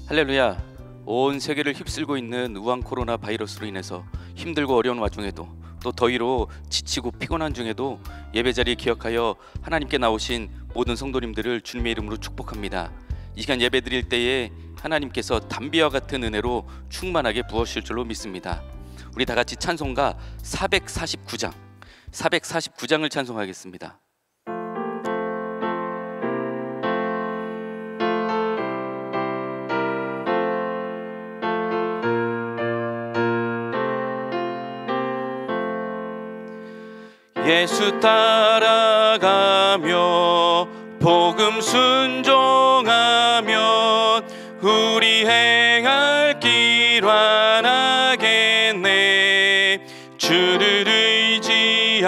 할렐루야. 온 세계를 휩쓸고 있는 우한 코로나 바이러스로 인해서 힘들고 어려운 와중에도, 또 더위로 지치고 피곤한 중에도 예배자리 기억하여 하나님께 나오신 모든 성도님들을 주님의 이름으로 축복합니다. 이 시간 예배 드릴 때에 하나님께서 담비와 같은 은혜로 충만하게 부으실 줄로 믿습니다. 우리 다 같이 찬송가 449장을 찬송하겠습니다. 예수 따라가며 복음 순종하면 우리 행할 길 환하겠네. 주를 의지하며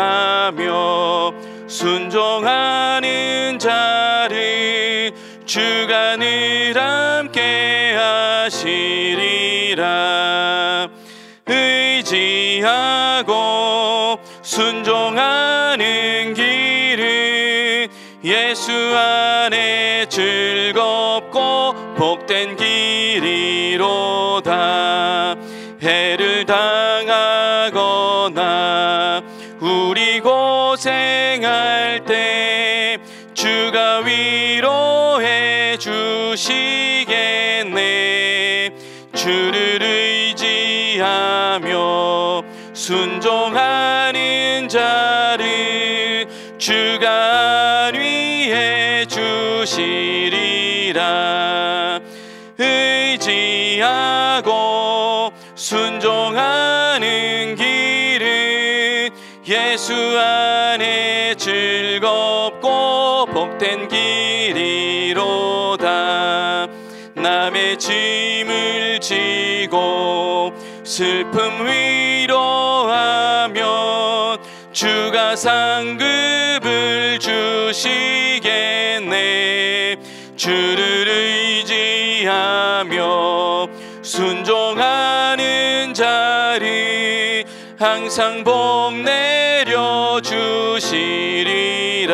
순종하는 자를 주가 늘 함께 하시리라. 의지하고 순종하는 길은 예수 안에 즐겁고 복된 길이로다. 해를 당하거나 우리 고생할 때 주가 위로해 주시겠네. 주를 의지하며 순종하는 자를 주가 안위해 주시리라. 의지하고 순종하는 길은 예수 안에 즐겁고 복된 길이로다. 남의 짐을 지고 슬픔 위로하면 주가 상급을 주시겠네. 주를 의지하며 순종하는 자를 항상 복 내려 주시리라.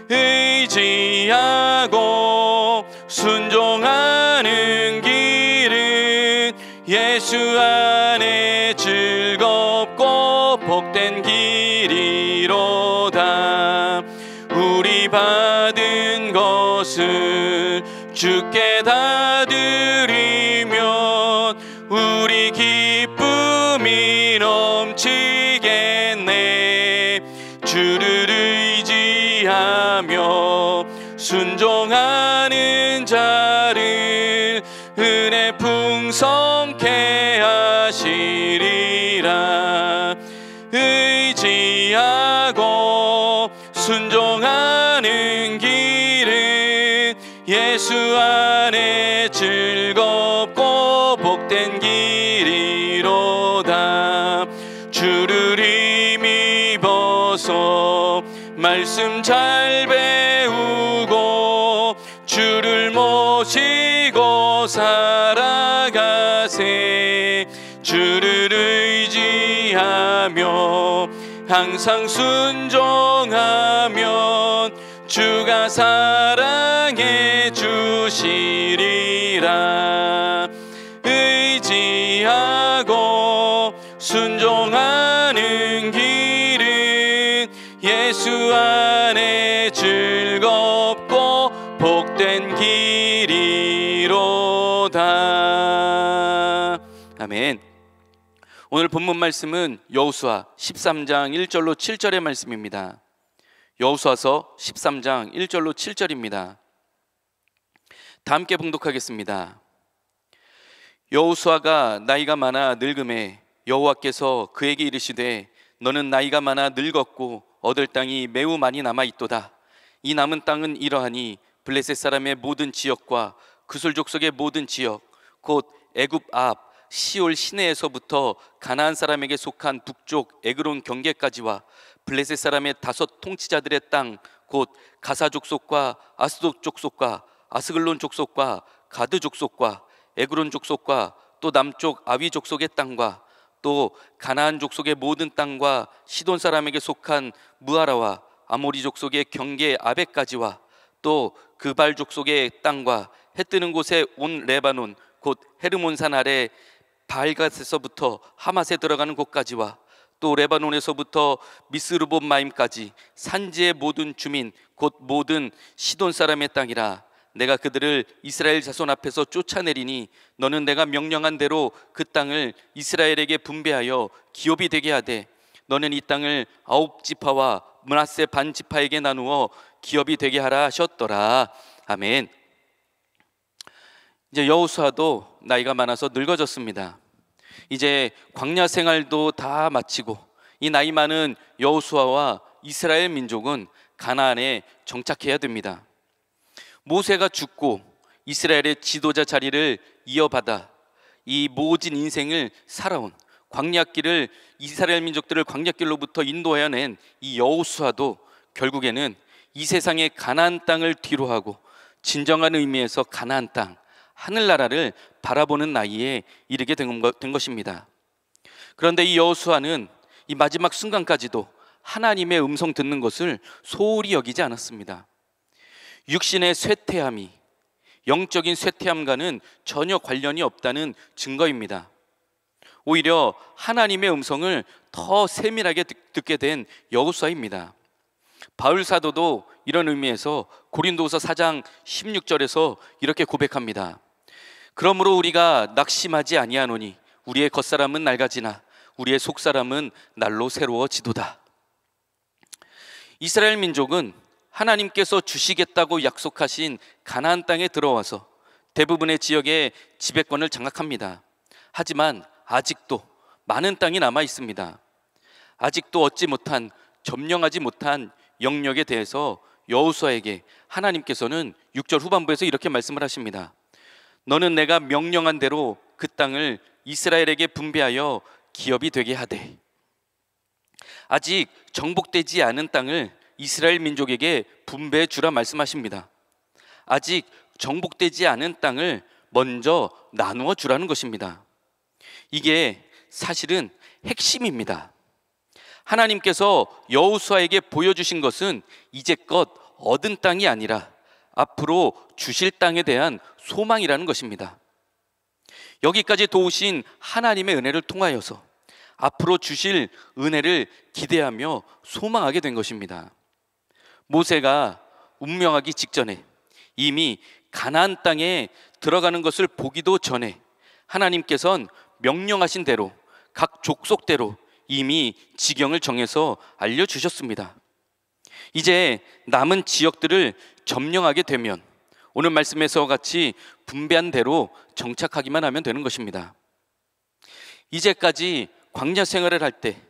의지하고 순종하는 길은 예수 안에 즐겁고 복된 길이로다. 우리 받은 것을 주께 다 드리면 우리 기쁨이 넘치겠네. 주를 의지하며 순종하는 자를 은혜 풍성케 하시리라. 의지하고 순종하는 길은 예수 안에 즐겁고 복된 길이로다. 주를 힘입어서 말씀 잘 배우고 주를 모시고 살아가세. 주를 의지하며 항상 순종하면 주가 사랑해 주시리라. 의지하고 순종하는 길은 예수 안에 즐겁고 복된 길이로다. 아멘. 오늘 본문 말씀은 여호수아 13장 1절로 7절의 말씀입니다. 여호수아서 13장 1절로 7절입니다. 다 함께 봉독하겠습니다. 여호수아가 나이가 많아 늙음에 여호와께서 그에게 이르시되 너는 나이가 많아 늙었고 얻을 땅이 매우 많이 남아있도다. 이 남은 땅은 이러하니 블레셋 사람의 모든 지역과 그술 족속의 모든 지역 곧 애굽 앞 시올 시내에서부터 가나안 사람에게 속한 북쪽 에그론 경계까지와 블레셋 사람의 5 통치자들의 땅 곧 가사 족속과 아스돗 족속과 아스글론 족속과 가드 족속과 에그론 족속과 또 남쪽 아위 족속의 땅과 또 가나안 족속의 모든 땅과 시돈 사람에게 속한 무아라와 아모리 족속의 경계 아벡까지와 또 그발 족속의 땅과 해 뜨는 곳에 온 레바논 곧 헤르몬산 아래 바알갓에서부터 하맛에 들어가는 곳까지와 또 레바논에서부터 미스르봇마임까지 산지의 모든 주민 곧 모든 시돈 사람의 땅이라. 내가 그들을 이스라엘 자손 앞에서 쫓아내리니 너는 내가 명령한 대로 그 땅을 이스라엘에게 분배하여 기업이 되게 하되 너는 이 땅을 9지파와 므낫세 반 지파에게 나누어 기업이 되게 하라 하셨더라. 아멘. 이제 여호수아도 나이가 많아서 늙어졌습니다. 이제 광야 생활도 다 마치고 이 나이 많은 여호수아와 이스라엘 민족은 가나안에 정착해야 됩니다. 모세가 죽고 이스라엘의 지도자 자리를 이어받아 이 모진 인생을 살아온 광야길을 이스라엘 민족들을 광야길로부터 인도해낸 이 여호수아도 결국에는 이 세상의 가나안 땅을 뒤로하고 진정한 의미에서 가나안 땅, 하늘나라를 바라보는 나이에 이르게 된 것입니다. 그런데 이 여호수아는 이 마지막 순간까지도 하나님의 음성 듣는 것을 소홀히 여기지 않았습니다. 육신의 쇠퇴함이 영적인 쇠퇴함과는 전혀 관련이 없다는 증거입니다. 오히려 하나님의 음성을 더 세밀하게 듣게 된 여호수아입니다. 바울 사도도 이런 의미에서 고린도후서 4장 16절에서 이렇게 고백합니다. 그러므로 우리가 낙심하지 아니하노니 우리의 겉사람은 낡아지나 우리의 속사람은 날로 새로워지도다. 이스라엘 민족은 하나님께서 주시겠다고 약속하신 가나안 땅에 들어와서 대부분의 지역의 지배권을 장악합니다. 하지만 아직도 많은 땅이 남아 있습니다. 아직도 얻지 못한, 점령하지 못한 영역에 대해서 여호수아에게 하나님께서는 6절 후반부에서 이렇게 말씀을 하십니다. 너는 내가 명령한 대로 그 땅을 이스라엘에게 분배하여 기업이 되게 하되. 아직 정복되지 않은 땅을 이스라엘 민족에게 분배해 주라 말씀하십니다. 아직 정복되지 않은 땅을 먼저 나누어 주라는 것입니다. 이게 사실은 핵심입니다. 하나님께서 여호수아에게 보여주신 것은 이제껏 얻은 땅이 아니라 앞으로 주실 땅에 대한 소망이라는 것입니다. 여기까지 도우신 하나님의 은혜를 통하여서 앞으로 주실 은혜를 기대하며 소망하게 된 것입니다. 모세가 운명하기 직전에 이미 가나안 땅에 들어가는 것을 보기도 전에 하나님께서는 명령하신 대로 각 족속대로 이미 지경을 정해서 알려주셨습니다. 이제 남은 지역들을 점령하게 되면 오늘 말씀에서 같이 분배한 대로 정착하기만 하면 되는 것입니다. 이제까지 광야 생활을 할 때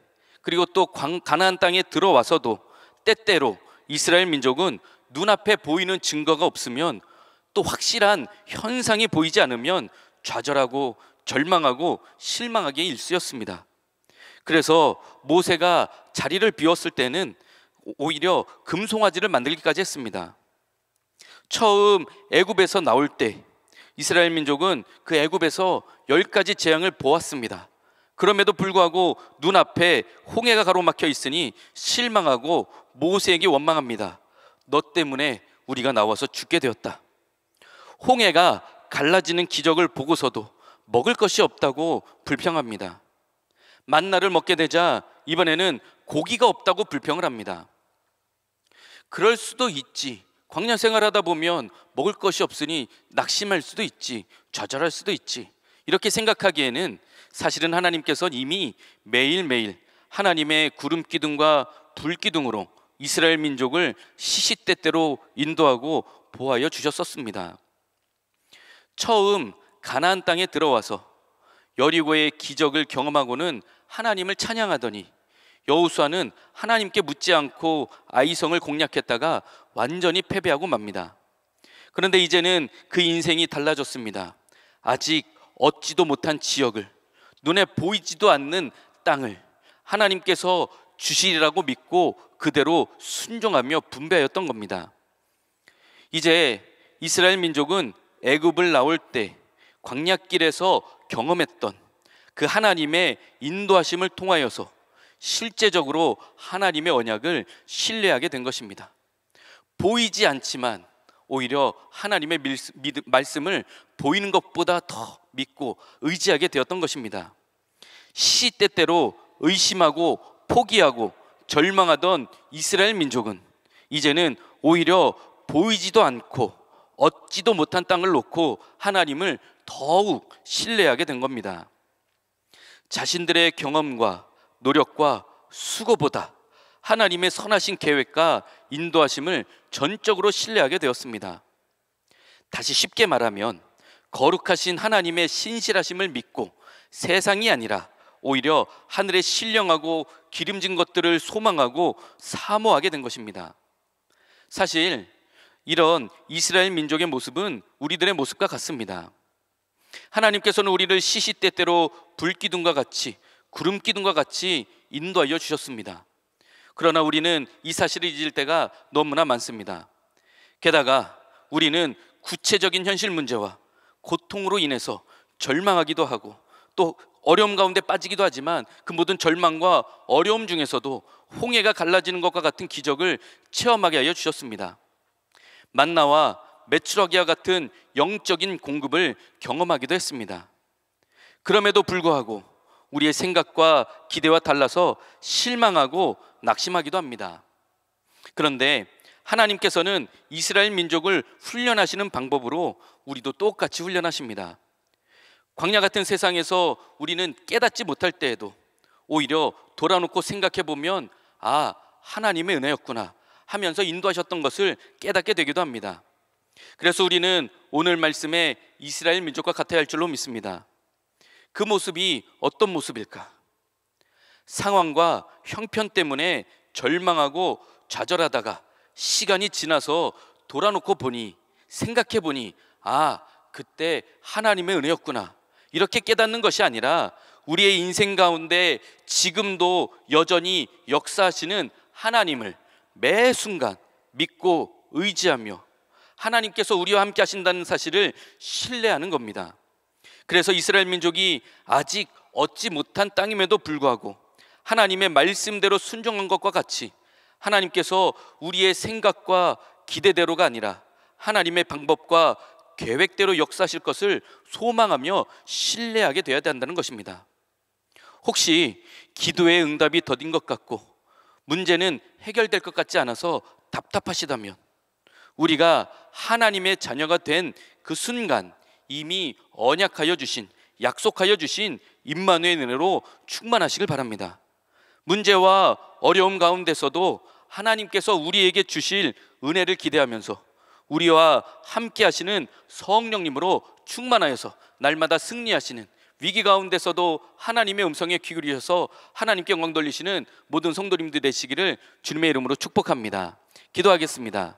그리고 또 가나안 땅에 들어와서도 때때로 이스라엘 민족은 눈앞에 보이는 증거가 없으면 또 확실한 현상이 보이지 않으면 좌절하고 절망하고 실망하게 일쑤였습니다. 그래서 모세가 자리를 비웠을 때는 오히려 금송아지를 만들기까지 했습니다. 처음 애굽에서 나올 때 이스라엘 민족은 그 애굽에서 10가지 재앙을 보았습니다. 그럼에도 불구하고 눈앞에 홍해가 가로막혀 있으니 실망하고 모세에게 원망합니다. 너 때문에 우리가 나와서 죽게 되었다. 홍해가 갈라지는 기적을 보고서도 먹을 것이 없다고 불평합니다. 만나를 먹게 되자 이번에는 고기가 없다고 불평을 합니다. 그럴 수도 있지. 광야 생활하다 보면 먹을 것이 없으니 낙심할 수도 있지, 좌절할 수도 있지, 이렇게 생각하기에는 사실은 하나님께서는 이미 매일매일 하나님의 구름 기둥과 불 기둥으로 이스라엘 민족을 시시때때로 인도하고 보호하여 주셨었습니다. 처음 가나안 땅에 들어와서 여리고의 기적을 경험하고는 하나님을 찬양하더니 여호수아는 하나님께 묻지 않고 아이성을 공략했다가 완전히 패배하고 맙니다. 그런데 이제는 그 인생이 달라졌습니다. 아직 얻지도 못한 지역을, 눈에 보이지도 않는 땅을 하나님께서 주시리라고 믿고 그대로 순종하며 분배하였던 겁니다. 이제 이스라엘 민족은 애굽을 나올 때 광야길에서 경험했던 그 하나님의 인도하심을 통하여서 실제적으로 하나님의 언약을 신뢰하게 된 것입니다. 보이지 않지만 오히려 하나님의 말씀을 보이는 것보다 더 믿고 의지하게 되었던 것입니다. 시시때때로 의심하고 포기하고 절망하던 이스라엘 민족은 이제는 오히려 보이지도 않고 얻지도 못한 땅을 놓고 하나님을 더욱 신뢰하게 된 겁니다. 자신들의 경험과 노력과 수고보다 하나님의 선하신 계획과 인도하심을 전적으로 신뢰하게 되었습니다. 다시 쉽게 말하면 거룩하신 하나님의 신실하심을 믿고 세상이 아니라 오히려 하늘의 신령하고 기름진 것들을 소망하고 사모하게 된 것입니다. 사실 이런 이스라엘 민족의 모습은 우리들의 모습과 같습니다. 하나님께서는 우리를 시시때때로 불기둥과 같이 구름기둥과 같이 인도하여 주셨습니다. 그러나 우리는 이 사실을 잊을 때가 너무나 많습니다. 게다가 우리는 구체적인 현실 문제와 고통으로 인해서 절망하기도 하고 또 어려움 가운데 빠지기도 하지만 그 모든 절망과 어려움 중에서도 홍해가 갈라지는 것과 같은 기적을 체험하게 하여 주셨습니다. 만나와 메추라기와 같은 영적인 공급을 경험하기도 했습니다. 그럼에도 불구하고 우리의 생각과 기대와 달라서 실망하고 낙심하기도 합니다. 그런데 하나님께서는 이스라엘 민족을 훈련하시는 방법으로 우리도 똑같이 훈련하십니다. 광야 같은 세상에서 우리는 깨닫지 못할 때에도 오히려 돌아놓고 생각해 보면 하나님의 은혜였구나 하면서 인도하셨던 것을 깨닫게 되기도 합니다. 그래서 우리는 오늘 말씀에 이스라엘 민족과 같아야 할 줄로 믿습니다. 그 모습이 어떤 모습일까? 상황과 형편 때문에 절망하고 좌절하다가 시간이 지나서 돌아놓고 보니 생각해 보니 그때 하나님의 은혜였구나 이렇게 깨닫는 것이 아니라 우리의 인생 가운데 지금도 여전히 역사하시는 하나님을 매 순간 믿고 의지하며 하나님께서 우리와 함께 하신다는 사실을 신뢰하는 겁니다. 그래서 이스라엘 민족이 아직 얻지 못한 땅임에도 불구하고 하나님의 말씀대로 순종한 것과 같이 하나님께서 우리의 생각과 기대대로가 아니라 하나님의 방법과 계획대로 역사하실 것을 소망하며 신뢰하게 되어야 한다는 것입니다. 혹시 기도의 응답이 더딘 것 같고 문제는 해결될 것 같지 않아서 답답하시다면 우리가 하나님의 자녀가 된 그 순간 이미 언약하여 주신 약속하여 주신 임마누엘 은혜로 충만하시길 바랍니다. 문제와 어려움 가운데서도 하나님께서 우리에게 주실 은혜를 기대하면서 우리와 함께 하시는 성령님으로 충만하여서 날마다 승리하시는 위기 가운데서도 하나님의 음성에 귀 기울이셔서 하나님께 영광 돌리시는 모든 성도님들 되시기를 주님의 이름으로 축복합니다. 기도하겠습니다.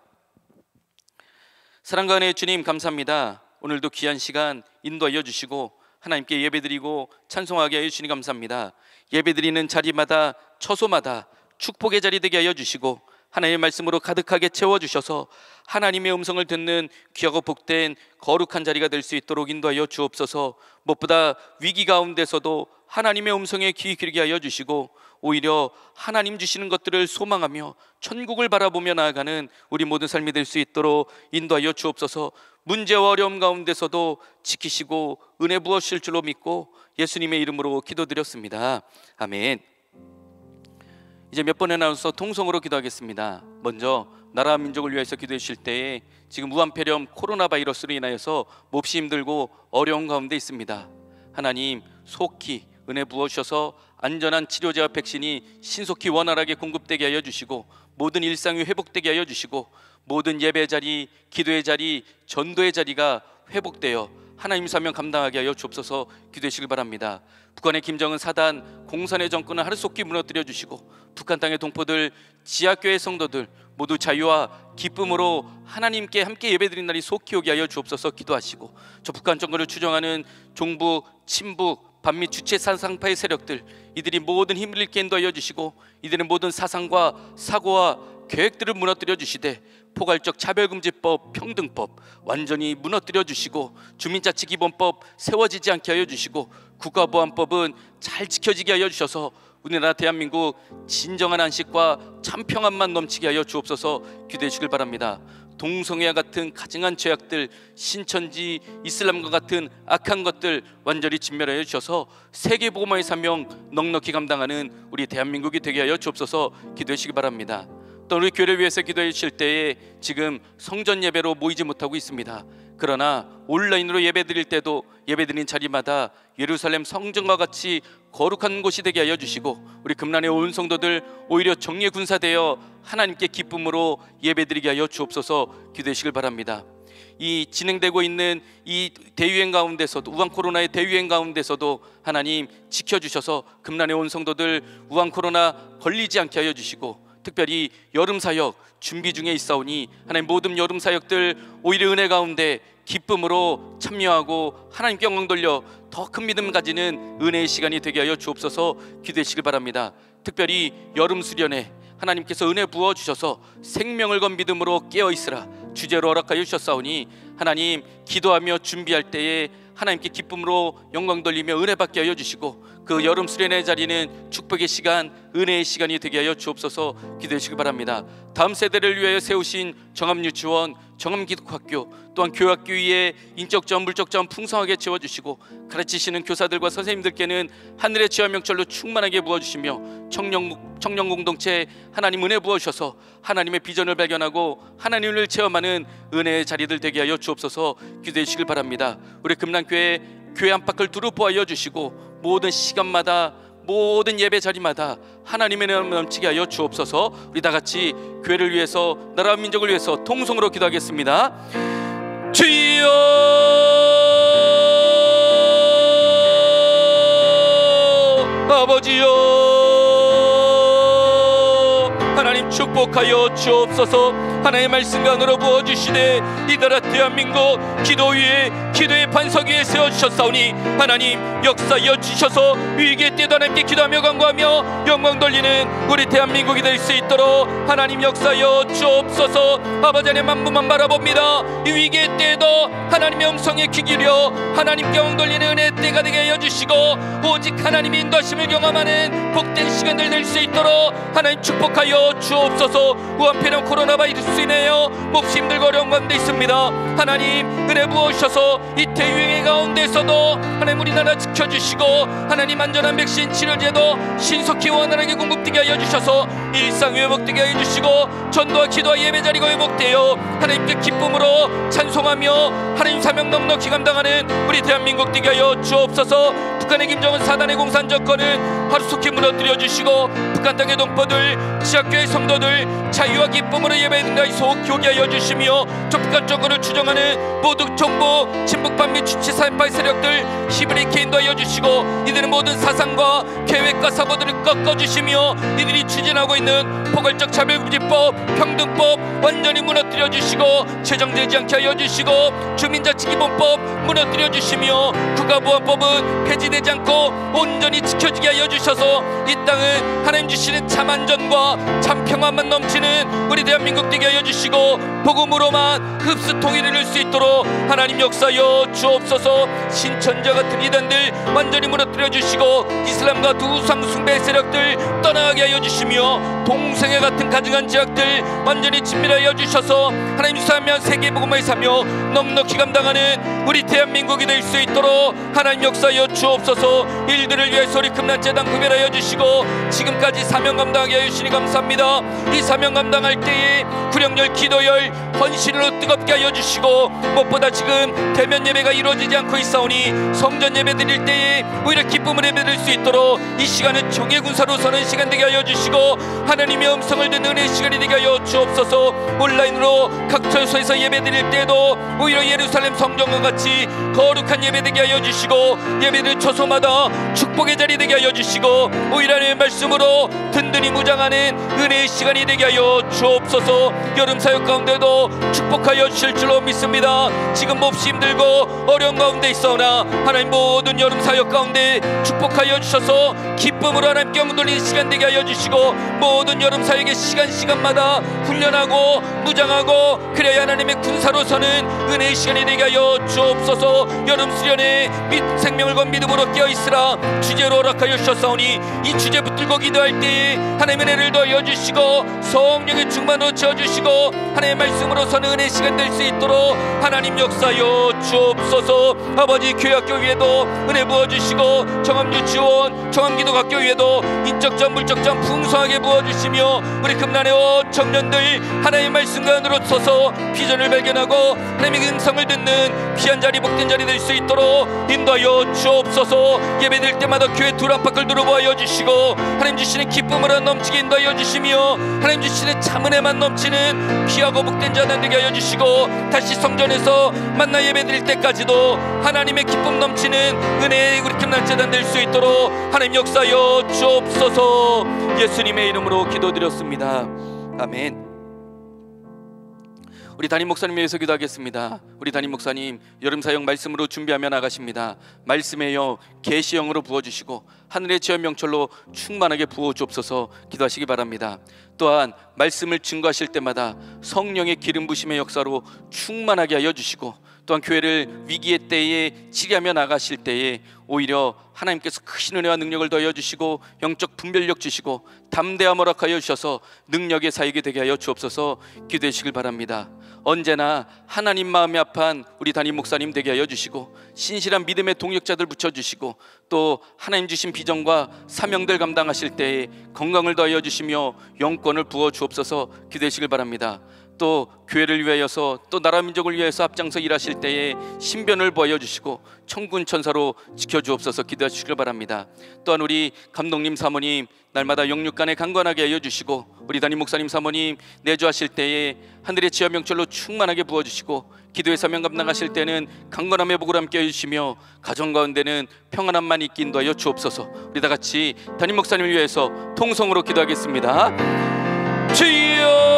사랑과 은혜의 주님 감사합니다. 오늘도 귀한 시간 인도하여 주시고 하나님께 예배드리고 찬송하게 하여 주시니 감사합니다. 예배드리는 자리마다 처소마다 축복의 자리 되게 하여 주시고 하나님의 말씀으로 가득하게 채워주셔서 하나님의 음성을 듣는 귀하고 복된 거룩한 자리가 될 수 있도록 인도하여 주옵소서. 무엇보다 위기 가운데서도 하나님의 음성에 귀 기울게 하여 주시고 오히려 하나님 주시는 것들을 소망하며 천국을 바라보며 나아가는 우리 모든 삶이 될 수 있도록 인도하여 주옵소서. 문제와 어려움 가운데서도 지키시고 은혜 부어주실 줄로 믿고 예수님의 이름으로 기도드렸습니다. 아멘. 이제 몇 번에 나눠서 통성으로 기도하겠습니다. 먼저 나라와 민족을 위해서 기도해 주실 때에 지금 무한폐렴 코로나 바이러스로 인하여서 몹시 힘들고 어려운 가운데 있습니다. 하나님 속히 은혜 부어주셔서 안전한 치료제와 백신이 신속히 원활하게 공급되게 하여 주시고 모든 일상이 회복되게 하여 주시고 모든 예배 자리, 기도의 자리, 전도의 자리가 회복되어 하나님 사명 감당하게 하여 주옵소서. 기도하시길 바랍니다. 북한의 김정은 사단 공산의 정권을 하루속히 무너뜨려 주시고 북한 땅의 동포들, 지하교회 성도들 모두 자유와 기쁨으로 하나님께 함께 예배드린 날이 속히 오게 하여 주옵소서. 기도하시고 저 북한 정권을 추종하는 종북, 친북, 반미 주체 사상파의 세력들 이들이 모든 힘을 잃게 인도하여 주시고 이들의 모든 사상과 사고와 계획들을 무너뜨려 주시되 포괄적 차별금지법, 평등법 완전히 무너뜨려 주시고 주민자치기본법 세워지지 않게 하여 주시고 국가보안법은 잘 지켜지게 하여 주셔서 우리나라 대한민국 진정한 안식과 참 평안만 넘치게 하여 주옵소서. 기도해 주시길 바랍니다. 동성애와 같은 가증한 죄악들, 신천지, 이슬람과 같은 악한 것들 완전히 진멸하여 주셔서 세계복음화의 사명 넉넉히 감당하는 우리 대한민국이 되게 하여 주옵소서. 기도해 주시기 바랍니다. 또 우리 교회를 위해서 기도해 주실 때에 지금 성전 예배로 모이지 못하고 있습니다. 그러나 온라인으로 예배 드릴 때도 예배 드리는 자리마다 예루살렘 성전과 같이 거룩한 곳이 되게 하여 주시고, 우리 금란의 온 성도들 오히려 정예 군사되어 하나님께 기쁨으로 예배 드리게 하여 주옵소서. 기도해 주시길 바랍니다. 이 진행되고 있는 이 대유행 가운데서도, 우한 코로나의 대유행 가운데서도 하나님 지켜주셔서 금란의 온 성도들 우한 코로나 걸리지 않게 하여 주시고, 특별히 여름 사역 준비 중에 있사오니 하나님 모든 여름 사역들 오히려 은혜 가운데 기쁨으로 참여하고 하나님께 영광 돌려 더 큰 믿음 가지는 은혜의 시간이 되게 하여 주옵소서. 기도해 주시길 바랍니다. 특별히 여름 수련회 하나님께서 은혜 부어주셔서 생명을 건 믿음으로 깨어있으라 주제로 허락하여 주셨사오니 하나님 기도하며 준비할 때에 하나님께 기쁨으로 영광 돌리며 은혜 받게 하여 주시고, 그 여름 수련회 자리는 축복의 시간, 은혜의 시간이 되게 하여 주옵소서. 기도해 주시기 바랍니다. 다음 세대를 위하여 세우신 정합유치원, 정합기독학교, 또한 교학교 위에 인적 자원, 물적 자원 풍성하게 채워주시고, 가르치시는 교사들과 선생님들께는 하늘의 지와 명철로 충만하게 부어주시며, 청년 공동체 하나님 은혜 부어주셔서 하나님의 비전을 발견하고 하나님을 체험하는 은혜의 자리들 되게 하여 주옵소서. 기도해 주시길 바랍니다. 우리 금란교회 교회 안팎을 두루 보아여 주시고, 모든 시간마다 모든 예배 자리마다 하나님의 은혜 넘치게 하여 주옵소서. 우리 다 같이 교회를 위해서, 나라와 민족을 위해서 통성으로 기도하겠습니다. 주여 아버지여, 하나님 축복하여 주옵소서. 하나님의 말씀과 은혜로 부어주시되 이 나라 대한민국 기도 위에, 기도의 반석 위에 세워주셨사오니 하나님 역사하여 주셔서 위기의 때도 하나님께 기도하며 간구하며 영광 돌리는 우리 대한민국이 될 수 있도록 하나님 역사하여 주옵소서. 아버지 하나님 만부만 바라봅니다. 이 위기의 때에도 하나님의 음성에 귀 기울여 하나님께 영광 돌리는 은혜의 때가 되게 하여 주시고, 오직 하나님의 인도하심을 경험하는 복된 시간들 될 수 있도록 하나님 축복하여 주옵소서. 우한폐렴 코로나 바이러스 인하여 몹시 힘들고 어려운 가운데 있습니다. 하나님 은혜 부어주셔서 이 대유행의 가운데서도 하나님 우리나라 지켜주시고, 하나님 안전한 백신 치료제도 신속히 원활하게 공급되게 하여 주셔서 일상 회복되게 하여 주시고, 전도와 기도와 예배자리가 회복되어 하나님께 기쁨으로 찬송하며 하나님 사명 넉넉히 감당하는 우리 대한민국 되게 하여 주옵소서. 북한의 김정은 사단의 공산 정권은 하루속히 무너뜨려 주시고, 북한 땅의 동포들, 지하교회 성도들 자유와 기쁨으로 예배드린다 속 교게 하여 주시며, 저 북한 정권을 추종하는 모든 정부 친북 반미 주치 사회파의 세력들 히브리케 인도하여 주시고, 이들은 모든 사상과 계획과 사고들을 꺾어주시며, 이들이 추진하고 있는 포괄적 차별금지법, 평등법 완전히 무너뜨려 주시고, 제정되지 않게 하여 주시고, 주민자치기본법 무너뜨려 주시며, 국가보안법은 폐지되지 않고 온전히 지켜지게 하여 주셔서 이 땅은 하나님 주시는 참 안전과 참 평안만 넘치는 우리 대한민국 되게 하여 주시고, 복음으로만 흡수 통일을 이룰 수 있도록 하나님 역사하여 주옵소서. 신천지와 같은 이단들 완전히 무너뜨려 주시고, 이슬람과 두 우상 숭배 세력들 떠나게 하여 주시며, 동성애 같은 가증한 죄악들 완전히 진멸하여 주셔서 하나님 유사하면 세계복음화의 사명 넉넉히 감당하는 우리 대한민국이 될 수 있도록 하나님 역사하여 주옵소서. 일들을 위해서 우리 금란재단 구별하여 주시고, 지금까지 사명 감당하게 하여 주시니 감사합니다. 이 사명 감당할 때에 구령열 기도열 헌신으로 뜨겁게 하여 주시고, 무엇보다 지금 대면 예배가 이루어지지 않고 있사오니 성전 예배 드릴 때에 오히려 기쁨을 예배 드릴 수 있도록 이 시간은 종의 군사로 서는 시간 되게 하여 주시고, 하나님의 음성을 듣는 은혜의 시간이 되게 하여 주옵소서. 온라인으로 각 처소에서 예배 드릴 때에도 오히려 예루살렘 성전과 같이 거룩한 예배 되게 하여 주시고, 예배드릴 처소마다 축복의 자리 되게 하여 주시고, 오히려 하나님의 말씀으로 든든히 무장하는 은혜의 시간이 되게 하여 주옵소서. 여름 사역 가운데도 축복하여 주실 줄로 믿습니다. 지금 몹시 힘들고 어려운 가운데 있사오나 하나님 모든 여름 사역 가운데 축복하여 주셔서 기쁨으로 하나님께 영광 돌리는 시간 되게 하여 주시고, 모든 여름 사역의 시간마다 훈련하고 무장하고 그래야 하나님의 군사로 서는 은혜의 시간이 되게 하여 주옵소서. 여름 수련회 생명을 건 믿음으로 깨어있으라 주제로 허락하여 주셨사오니 이 주제 주제 붙들고 기도할 때에 하나님의 은혜를 더하여 주시고 성령의 충만으로 채워주시고 하나님의 말씀으로 서는 은혜 시간 될 수 있도록 하나님 역사여 주옵소서. 아버지, 교회학교 위에도 은혜 부어주시고 종합유치원, 종합기도학교 위에도 인적점 물적점 풍성하게 부어주시며 우리 금난의 청년들 하나님의 말씀과 안으로 서서 비전을 발견하고 하나님의 음성을 듣는 귀한 자리, 복된 자리 될 수 있도록 인도하여 주옵소서. 예배드릴 때마다 교회 둘 안팎을 두루보아 주시고 하나님 주시는 기쁨으로 넘치게 인도하여 주시며 하나님 주시는 참 은혜만 넘치는 귀하고 복된 자들 되게 하여 주시고 다시 성전에서 만나 예배드릴 때까지도 하나님의 기쁨 넘치는 은혜의 우리 금난재단 될 수 있도록 하나님 역사여 주옵소서. 예수님의 이름으로 기도드렸습니다. 아멘. 우리 담임 목사님 위해서 기도하겠습니다. 우리 담임 목사님 여름 사역 말씀으로 준비하며 나가십니다. 말씀에요 계시형으로 부어주시고 하늘의 지연 명철로 충만하게 부어주옵소서 기도하시기 바랍니다. 또한 말씀을 증거하실 때마다 성령의 기름 부심의 역사로 충만하게 하여 주시고 또한 교회를 위기의 때에 치리하며 나가실 때에 오히려 하나님께서 크신 은혜와 능력을 더하여 주시고 영적 분별력 주시고 담대함 허락하여 주셔서 능력의 사역이 되게 하여 주옵소서 기도하시길 바랍니다. 언제나 하나님 마음이 아파한 우리 담임 목사님 되게 하여 주시고 신실한 믿음의 동역자들 붙여주시고 또 하나님 주신 비전과 사명들 감당하실 때에 건강을 더하여 주시며 영권을 부어 주옵소서 기도하시길 바랍니다. 또 교회를 위하여서 또 나라 민족을 위해서 앞장서 일하실 때에 신변을 보여주시고 천군 천사로 지켜주옵소서 기도하시길 바랍니다. 또한 우리 감독님 사모님 날마다 영육간에 강건하게 하여 주시고 우리 담임 목사님 사모님 내주하실 때에 하늘의 지하 명철로 충만하게 부어주시고 기도의 사명 감당하실 때는 강건함의 복을 함께 해주시며 가정 가운데는 평안함만 있게 인도하여 주옵소서. 우리 다 같이 담임 목사님을 위해서 통성으로 기도하겠습니다. 주여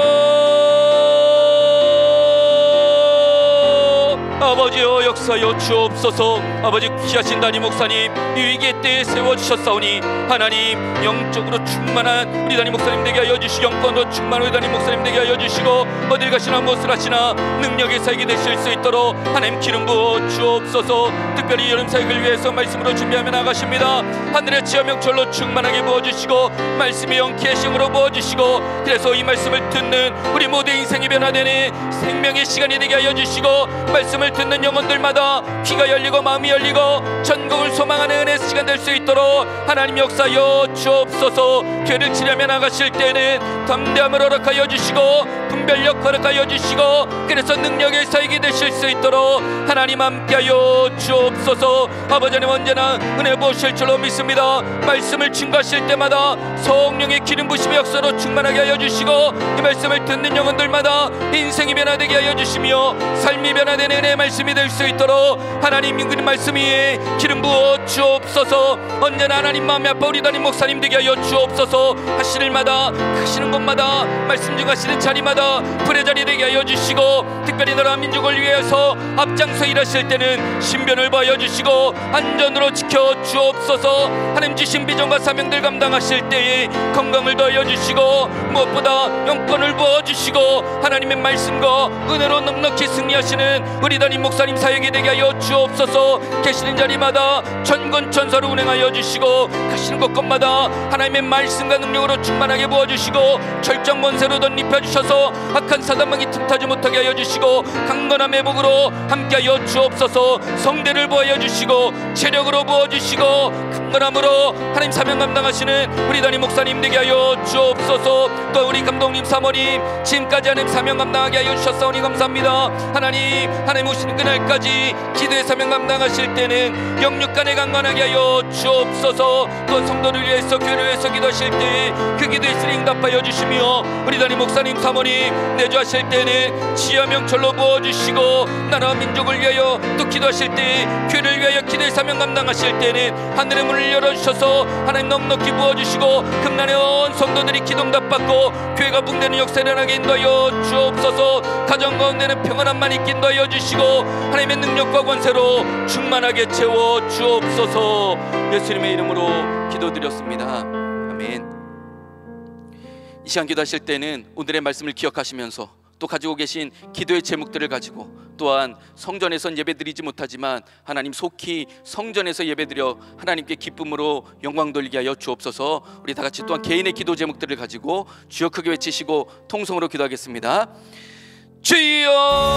아버지여 역사여 주옵소서. 아버지 귀하신 담임 목사님 이 위기의 때에 세워주셨사오니 하나님 영적으로 충만한 우리 담임 목사님 되게 하여 주시고 영권으로 충만한 우리 담임 목사님 되게 하여 주시고 어딜 가시나 무엇을 하시나 능력의 사역이 되실 수 있도록 하나님 기름 부어 주옵소서. 특별히 여름 사역을 위해서 말씀으로 준비하며 나가십니다. 하늘의 지하 명철로 충만하게 부어주시고 말씀의 영계심으로 부어주시고 그래서 이 말씀을 듣는 우리 모두의 인생이 변화되는 생명의 시간이 되게 하여 주시고 말씀을 듣는 영혼들마다 귀가 열리고 마음이 열리고 전국을 소망하는 은혜 시간 될 수 있도록 하나님 역사여 주옵소서. 죄를 치려며 나가실 때는 담대함을 허락하여 주시고 분별력 허락하여 주시고 그래서 능력의 사역이 되실 수 있도록 하나님 함께하여 주옵소서. 아버지 하나님 언제나 은혜 부으실 줄로 믿습니다. 말씀을 증거하실 때마다 성령의 기름 부심의 역사로 충만하게 하여 주시고 이 말씀을 듣는 영혼들마다 인생이 변화되게 하여 주시며 삶이 변화되는 은혜의 말씀이 될 수 있도록 하나님 그 말씀 위에 기름 부어 주옵소서. 언제나 하나님 마음이 아파 우리 담임 목사님 되게 하여 주옵소서. 하시는 일마다 하시는 곳마다 말씀 증거하시는 자리마다 불의 자리 되게 하여 주시고 특별히 나라 민족을 위해서 앞장서 일하실 때는 신변을 보여 주시고 안전으로 지켜 주옵소서. 하나님 주신 비전과 사명들 감당하실 때에 건강을 더하여 주시고 무엇보다 영권을 부어 주시고 하나님의 말씀과 은혜로 넉넉히 승리하시는 우리 담임 목사님 사역이 되게 하여 주옵소서. 계시는 자리마다 천군 천사로 운행하여 주시고 가시는 곳곳마다 하나님의 말씀과 능력으로 충만하게 부어주시고 절정 권세로 덧입혀 주셔서 악한 사단망이 틈타지 못하게 하여 주시고 강건함의 복으로 함께하여 주옵소서. 성대를 보여 주시고 체력으로 부어주시고 강건함으로 하나님 사명 감당하시는 우리 담임 목사님 되게 하여 주옵소서. 또 우리 감독님 사모님 지금까지 하나님 사명 감당하게 하여 주셨사오니 감사합니다. 하나님 오시는 그날까지 기도의 사명 감당하실 때는 영육간에 강건하게 하여 주옵소서. 또 성도를 위해서 교회를 위해서 기도하실 때 그 기도에 응답하여 주시며 우리 담임 목사님 사모님 내주하실 때는 지하 명철로 부어주시고 나라 민족을 위하여 또 기도하실 때 교회를 위하여 기도의 사명 감당하실 때는 하늘의 문을 열어주셔서 하나님 넉넉히 부어주시고 금난의 온 성도들이 기도응답받고 교회가 붕대는 역사 일어나게 인도하여 주옵소서. 가정 가운데는 평안함만 있게 인도하여 주시고 하나님의 능력과 권세로 충만하게 채워 주옵소서. 예수님의 이름으로 기도드렸습니다. 아멘. 이 시간 기도하실 때는 오늘의 말씀을 기억하시면서 또 가지고 계신 기도의 제목들을 가지고, 또한 성전에선 예배드리지 못하지만 하나님 속히 성전에서 예배드려 하나님께 기쁨으로 영광 돌리게 하여 주옵소서. 우리 다 같이 또한 개인의 기도 제목들을 가지고 주여 크게 외치시고 통성으로 기도하겠습니다. 주여